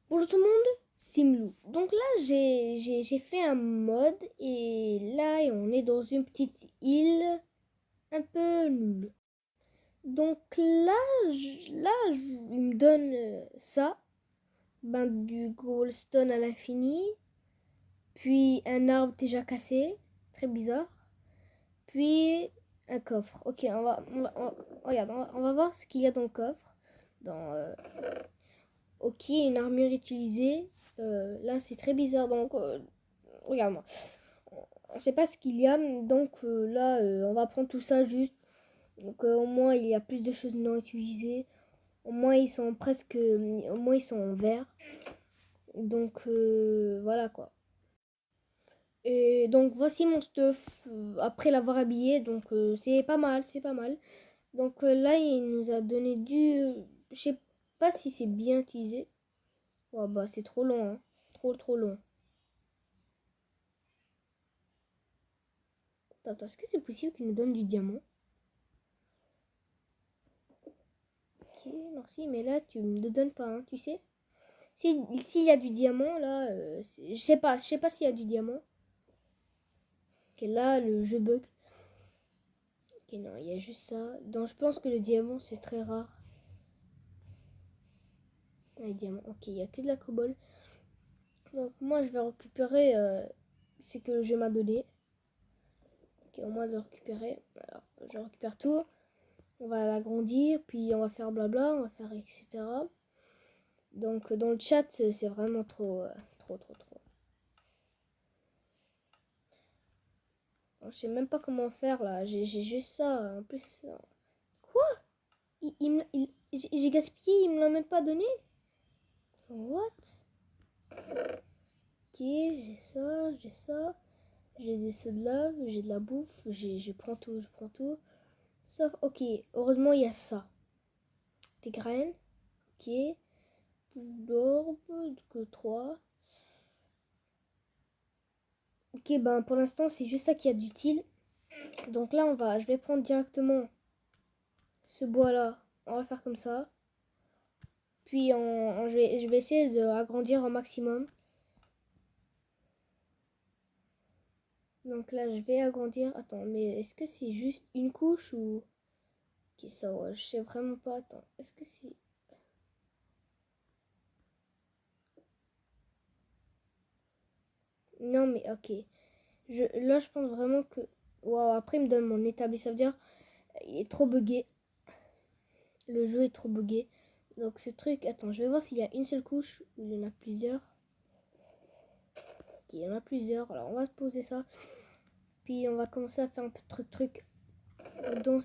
Bonjour tout le monde, c'est Mlou. Donc là, j'ai fait un mode et là, on est dans une petite île un peu nulle. Donc il me donne ça, du goldstone à l'infini, puis un arbre déjà cassé, très bizarre, puis un coffre. Ok, regarde, on va voir ce qu'il y a dans le coffre. Dans, ok, une armure utilisée. Là, c'est très bizarre, donc regarde-moi. On sait pas ce qu'il y a, donc là, on va prendre tout ça juste. Donc au moins, il y a plus de choses non utilisées. Au moins, ils sont au moins, ils sont en vert. Donc voilà quoi. Et donc voici mon stuff après l'avoir habillé. Donc c'est pas mal, c'est pas mal. Donc là, il nous a donné je sais pas si c'est bien utilisé. Ouais, bah c'est trop long, hein. Trop long. Attends, est-ce que c'est possible qu'il nous donne du diamant? Ok, merci, mais là, tu me le donnes pas, hein, tu sais? S'il y a du diamant, là, je sais pas s'il y a du diamant. Ok, là, le jeu bug. Ok, non, il y a juste ça. Donc, je pense que le diamant, c'est très rare. Ah, les diamants, ok, il y a que de la cobble. Donc, moi, je vais récupérer ce que le jeu m'a donné. Ok, au moins de le récupérer. Alors, je récupère tout. On va l'agrandir, puis on va faire blabla, on va faire etc. Donc, dans le chat, c'est vraiment trop. Je sais même pas comment faire là, j'ai juste ça. En plus, quoi? J'ai gaspillé, il me l'a même pas donné? What? Ok, j'ai ça. J'ai des seaux de lave, j'ai de la bouffe, je prends tout, je prends tout. Sauf, ok, heureusement il y a ça. Des graines, ok. D'orbe, que 3. Ok, ben pour l'instant c'est juste ça qu'il y a d'utile. Donc là je vais prendre directement ce bois là. On va faire comme ça. Puis je vais essayer de agrandir au maximum. Donc là, je vais agrandir. Attends, mais est-ce que c'est juste une couche ou... Ok, ça, ouais, je sais vraiment pas. Attends, est-ce que c'est... Non, mais ok. Là, je pense vraiment que... Waouh, après, il me donne mon établi. Ça veut dire il est trop buggé. Le jeu est trop buggé. Donc ce truc... Attends, je vais voir s'il y a une seule couche ou il y en a plusieurs. Ok, il y en a plusieurs. Alors, on va poser ça. Puis, on va commencer à faire un peu de truc. Dans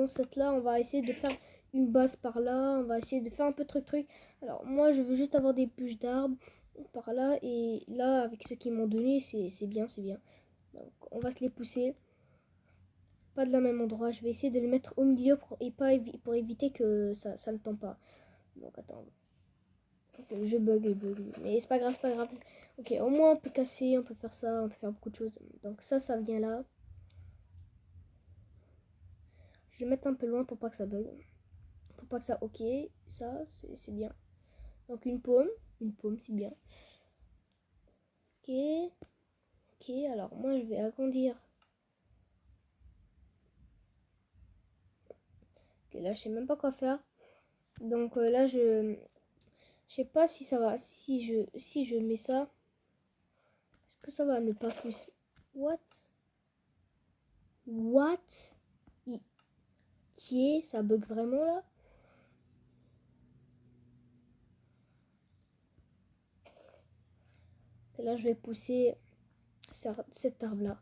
cette là, on va essayer de faire une base par là. On va essayer de faire un peu de truc. Alors moi, je veux juste avoir des bûches d'arbres par là. Et là, avec ce qu'ils m'ont donné, c'est bien, c'est bien. Donc on va se les pousser. Pas de la même endroit. Je vais essayer de les mettre au milieu pour éviter que ça ne tombe pas. Donc attends. Okay, je bug. Mais c'est pas grave, c'est pas grave. Ok, au moins on peut casser, on peut faire ça, on peut faire beaucoup de choses. Donc ça vient là. Je vais mettre un peu loin pour pas que ça bug. Pour pas que ça... Ok, ça, c'est bien. Donc une pomme, c'est bien. Ok, ok, alors moi je vais agrandir. Ok, là je sais même pas quoi faire. Donc là je sais pas si ça va, si je mets ça, est-ce que ça va ne pas pousser? What? What? Qui est? Ça bug vraiment là? Et là je vais pousser cet arbre là.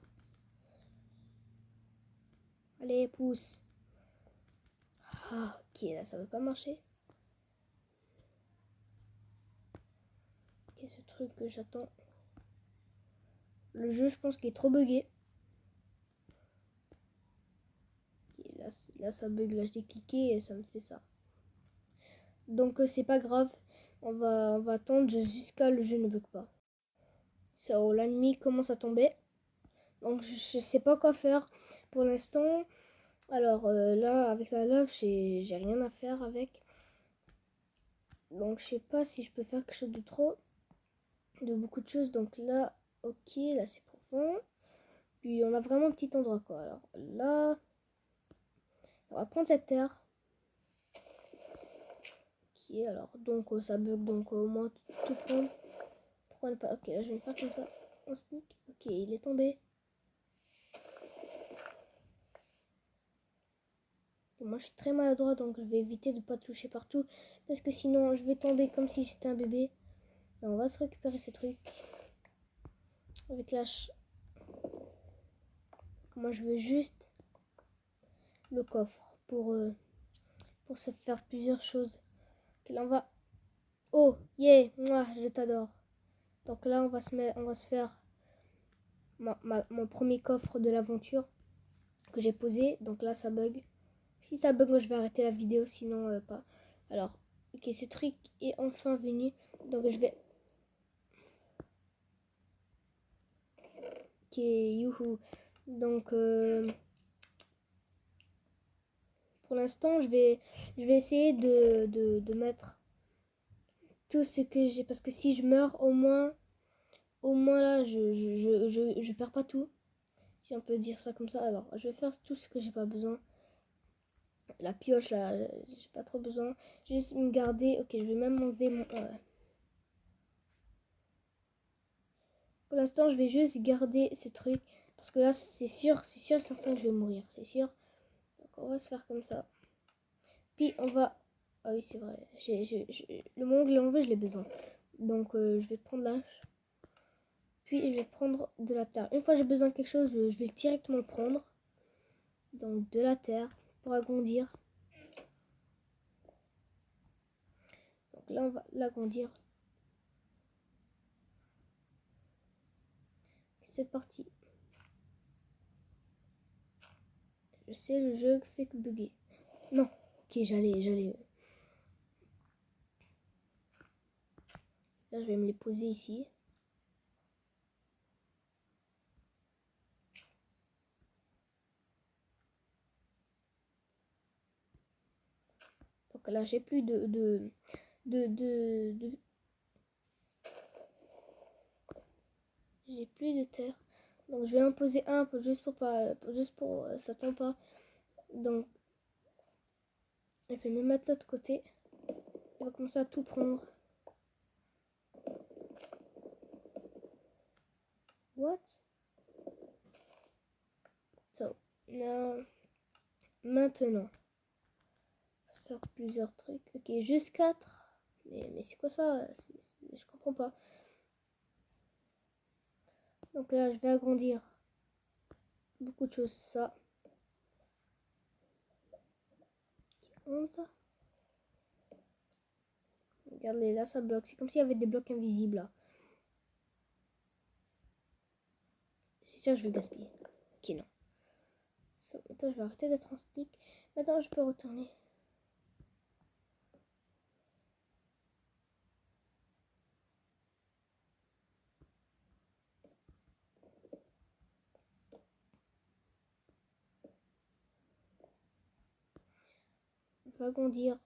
Allez, pousse. Ah, ok, là ça veut pas marcher. Ok, ce truc que j'attends. Le jeu, je pense qu'il est trop buggé. Okay, là ça bug, là j'ai cliqué et ça me fait ça. Donc c'est pas grave, on va attendre jusqu'à le jeu ne bug pas. So, la nuit commence à tomber. Donc je sais pas quoi faire pour l'instant. Alors là avec la love j'ai rien à faire avec. Donc je sais pas si je peux faire quelque chose de trop, de beaucoup de choses. Donc là, ok, là c'est profond. Puis on a vraiment un petit endroit quoi. Alors là, on va prendre cette terre. Qui est alors, donc ça bug, donc au moins tout prendre. Pourquoi ne pas? Ok, là je vais me faire comme ça. On sneak. Ok, il est tombé. Et moi je suis très maladroit, donc je vais éviter de pas toucher partout. Parce que sinon je vais tomber comme si j'étais un bébé. Donc, on va se récupérer ce truc. Avec l'âge. Moi je veux juste le coffre pour se faire plusieurs choses. Ok, là on va. Oh, yeah, moi je t'adore. Donc là on va se faire mon premier coffre de l'aventure que j'ai posé. Donc là ça bug. Si ça bug, moi je vais arrêter la vidéo, sinon pas. Alors, ok, ce truc est enfin venu. Donc je vais. Ok, youhou. Donc pour l'instant, je vais essayer de mettre tout ce que j'ai. Parce que si je meurs, au moins là, je perds pas tout. Si on peut dire ça comme ça. Alors, je vais faire tout ce que j'ai pas besoin. La pioche là, j'ai pas trop besoin. Je vais juste me garder. Ok, je vais même enlever mon. Pour l'instant, je vais juste garder ce truc. Parce que là, c'est sûr et certain que je vais mourir. C'est sûr. Donc, on va se faire comme ça. Puis, on va. Ah oui, c'est vrai. Le moment que je l'ai enlevé, je l'ai besoin. Donc, je vais prendre l'âge. Puis, je vais prendre de la terre. Une fois que j'ai besoin de quelque chose, je vais directement le prendre. Donc, de la terre pour agrandir. Donc, là, on va l'agrandir. C'est parti. Je sais, le jeu fait que bugger. Non. Ok, j'allais. Là, je vais me les poser ici. Donc là, j'ai plus de j'ai plus de terre. Donc je vais en poser un peu juste pour ça tombe pas. Donc je vais me mettre de l'autre côté. On va commencer à tout prendre. What? So, maintenant, sur plusieurs trucs. Ok, juste 4. Mais c'est quoi ça? Je comprends pas. Donc là, je vais agrandir beaucoup de choses. Ça. 11. Regardez, là, ça bloque. C'est comme s'il y avait des blocs invisibles là. C'est sûr, je vais gaspiller. Ok, non. So, maintenant, je vais arrêter d'être en stick. Maintenant, je peux retourner. Je vais agrandir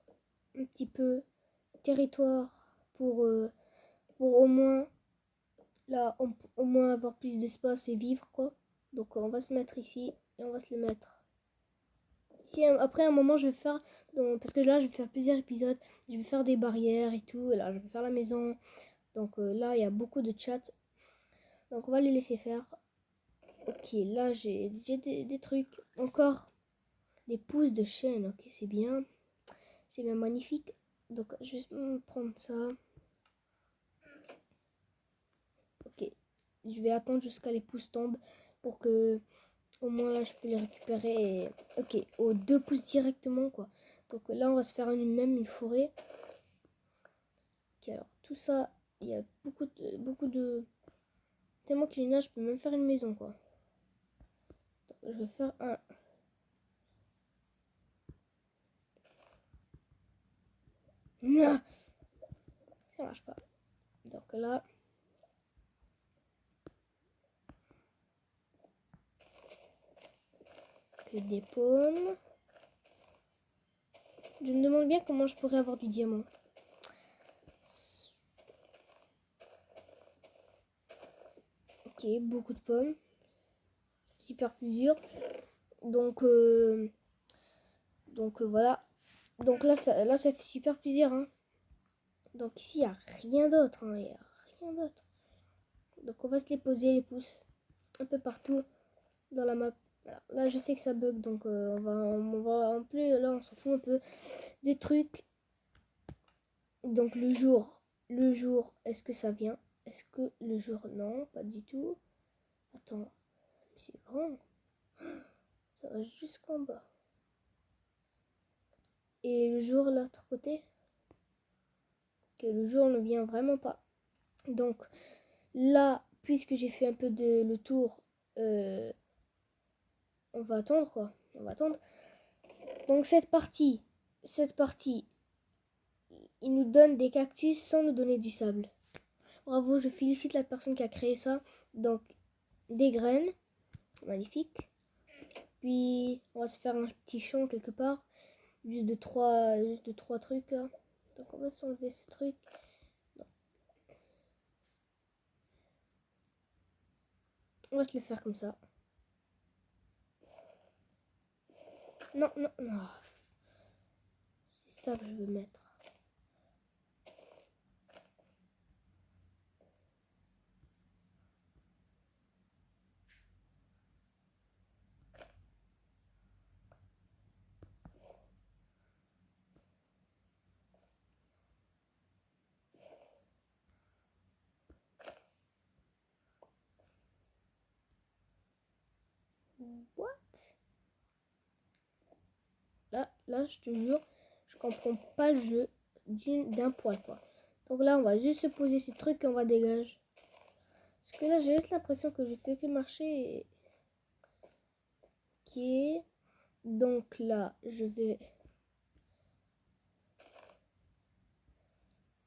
un petit peu territoire pour au moins là au moins avoir plus d'espace et vivre quoi. Donc on va se mettre ici et on va se les mettre ici. Après un moment je vais faire parce que là je vais faire plusieurs épisodes, je vais faire des barrières et tout. Là je vais faire la maison. Donc là il y a beaucoup de chats. Donc on va les laisser faire. Ok, là j'ai des trucs encore des pousses de chêne. Ok, c'est bien magnifique. Donc je vais prendre ça. Ok, je vais attendre jusqu'à les pousses tombent pour que au moins là je peux les récupérer. Et... ok, aux 2 pouces directement quoi. Donc là on va se faire une forêt. Ok, alors tout ça, il y a beaucoup de tellement qu'il y en a, je peux même faire une maison quoi. Donc, je vais faire un. Non, ça marche pas. Donc là. Des pommes. Je me demande bien comment je pourrais avoir du diamant. Ok, beaucoup de pommes. Super plusieurs. Donc voilà. Donc là ça fait super plaisir. Hein. Donc ici, il n'y a rien d'autre. Hein. Il n'y a rien d'autre. Donc on va se les poser, les pouces, un peu partout dans la map. Alors, là, je sais que ça bug. Donc on va en plus, là, on s'en fout un peu des trucs. Donc le jour, est-ce que ça vient? Est-ce que le jour, non, pas du tout. Attends, c'est grand. Ça va jusqu'en bas. Et le jour, l'autre côté. Que le jour ne vient vraiment pas. Donc là, puisque j'ai fait un peu le tour, on va attendre quoi. On va attendre. Donc cette partie, il nous donne des cactus sans nous donner du sable. Bravo, je félicite la personne qui a créé ça. Donc des graines, magnifique. Puis on va se faire un petit champ quelque part, juste de trois trucs là. Donc on va s'enlever ce truc. On va se le faire comme ça. Non, non, non. C'est ça que je veux mettre. What? Là, je te jure, je comprends pas le jeu d'un poil, quoi. Donc là, on va juste se poser ces trucs et on va dégager. Parce que là, j'ai juste l'impression que je fais que marcher. Ok. Donc là, je vais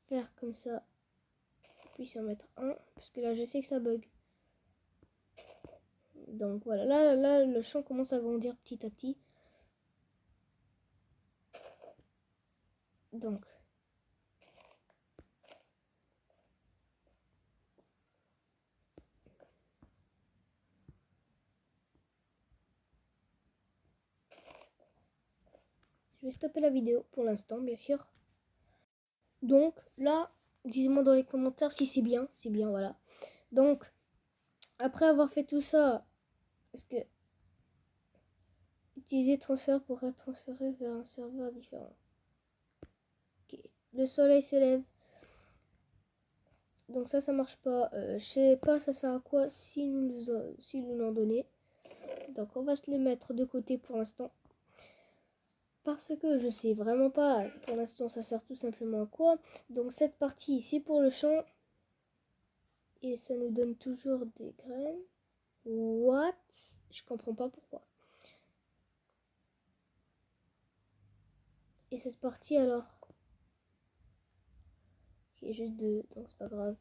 faire comme ça. Puis en mettre un. Parce que là, je sais que ça bug. Donc voilà, là, le champ commence à grandir petit à petit. Donc. Je vais stopper la vidéo pour l'instant, bien sûr. Donc là, dites-moi dans les commentaires si c'est bien. C'est bien, voilà. Donc, après avoir fait tout ça, est-ce que utiliser transfert pour être transféré vers un serveur différent. Ok. Le soleil se lève. Donc ça marche pas. Je sais pas ça sert à quoi si nous l'en donnez. Donc on va se le mettre de côté pour l'instant. Parce que je sais vraiment pas. Pour l'instant ça sert tout simplement à quoi. Donc cette partie c'est pour le champ. Et ça nous donne toujours des graines. What? Je comprends pas pourquoi. Et cette partie alors? Qui est juste deux, donc c'est pas grave.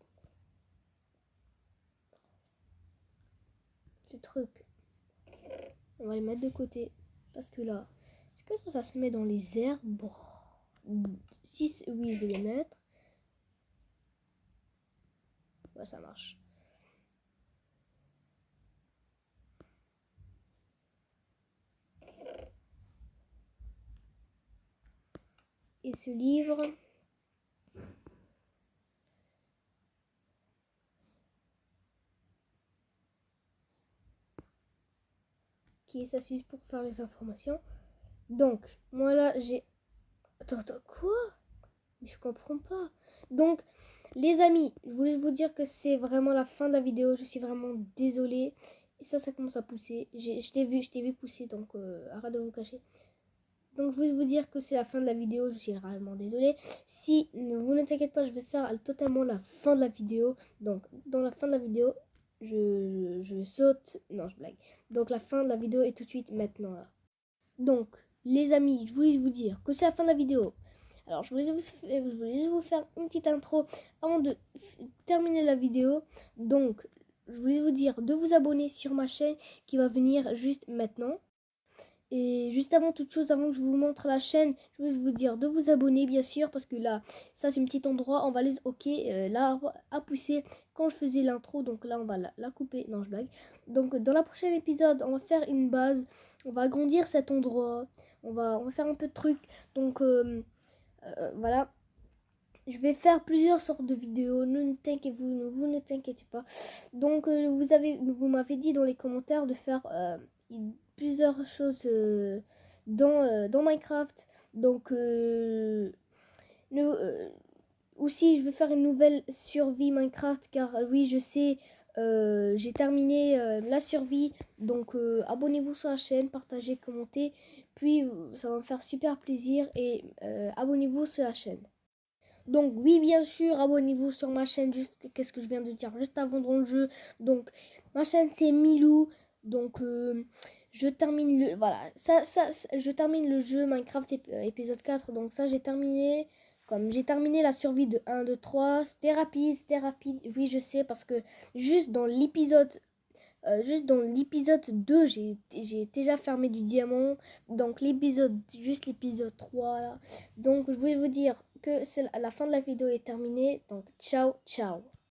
Ce truc, on va les mettre de côté. Parce que là, est-ce que ça se met dans les herbes? Si oui, je vais les mettre. Ouais, ça marche. Et ce livre, qui s'assise pour faire les informations. Donc, moi là, j'ai... Attends, quoi? Mais je comprends pas. Donc, les amis, je voulais vous dire que c'est vraiment la fin de la vidéo. Je suis vraiment désolée. Et ça commence à pousser. Je t'ai vu pousser, donc arrête de vous cacher. Donc je voulais vous dire que c'est la fin de la vidéo, je suis vraiment désolée. Si vous ne t'inquiète pas, je vais faire totalement la fin de la vidéo. Donc dans la fin de la vidéo, je saute. Non, je blague. Donc la fin de la vidéo est tout de suite maintenant là. Donc les amis, je voulais vous dire que c'est la fin de la vidéo. Alors je voulais vous faire une petite intro avant de terminer la vidéo. Donc je voulais vous dire de vous abonner sur ma chaîne qui va venir juste maintenant. Et juste avant toute chose, avant que je vous montre la chaîne, je vais vous dire de vous abonner bien sûr, parce que là, ça c'est un petit endroit, on va les ok, l'arbre a poussé quand je faisais l'intro, donc là on va la couper, non je blague. Donc dans la prochaine épisode, on va faire une base, on va agrandir cet endroit, on va faire un peu de trucs, donc voilà. Je vais faire plusieurs sortes de vidéos, vous ne t'inquiétez pas. Donc vous m'avez dit dans les commentaires de faire plusieurs choses dans Minecraft. Donc aussi je vais faire une nouvelle survie Minecraft car oui je sais j'ai terminé la survie. Donc abonnez-vous sur la chaîne, partagez, commentez. Puis ça va me faire super plaisir et abonnez-vous sur la chaîne. Donc oui bien sûr abonnez-vous sur ma chaîne, juste qu'est-ce que je viens de dire juste avant dans le jeu. Donc ma chaîne c'est Milou. Donc je termine le voilà je termine le jeu Minecraft épisode 4. Donc ça j'ai terminé, comme j'ai terminé la survie de 1 2 3. C'était rapide, oui je sais, parce que juste dans l'épisode 2, j'ai déjà fermé du diamant. Donc juste l'épisode 3 là. Donc je voulais vous dire que la fin de la vidéo est terminée. Donc ciao, ciao.